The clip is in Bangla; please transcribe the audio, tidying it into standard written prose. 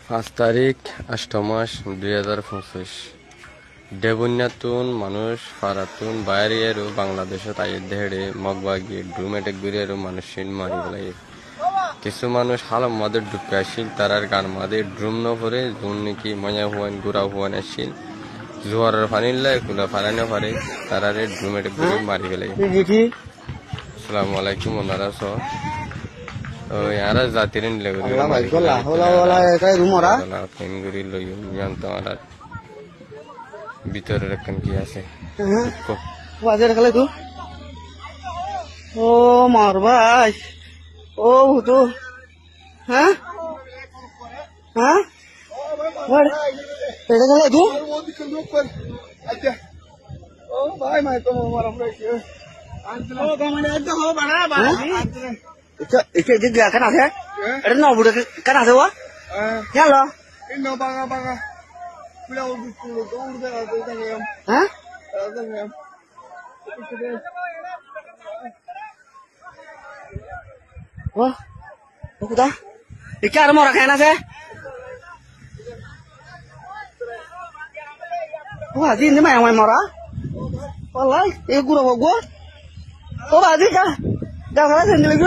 5 তারিখ 8 মাস 2025 ডেবুনিয়াতুন মানুষ ফারাতুন বাইরেরও বাংলাদেশত আই দেহড়ে মগবাগি ড্রুমেটে গুরেরও মানুষিন মারি বলাই কিছু মানুষ হালম মাদে ডুবকে আসিল তারার গান মাদে ড্রুম ন ভরে জুন নাকি মজা হুয়ান গুড়া হুয়ান আসিল জোয়ারের ফানিল্লা কুলা ফারানো পারে তারারে ড্রুমেটে গুরে মারি ফেলাই আসসালামু আলাইকুম ওনারা সহ यारा जातिरन ले होला भाई होला होला होला काय रुमरा पेन गुरी लई जानता वाला भीतर रखन की আছে को বাজার গেলে তো ও মার ভাই ও তো হ্যাঁ হ্যাঁ ওর এটা গেলে তো ও ভাই মাই তো মার আমরা ও কমান্ড আজ তো বড়া বাড়ি Itu juga kan ada? Ada no budak kan ada wa? Ya lo. Ini banga. Pulau itu udah ada yang. Hah? Ada yang. Wah. Udah. Ikan mau rakan ada? Wah, ini mah yang mau marah? Wallahi, gua. Oh, ada kah? Jangan lagi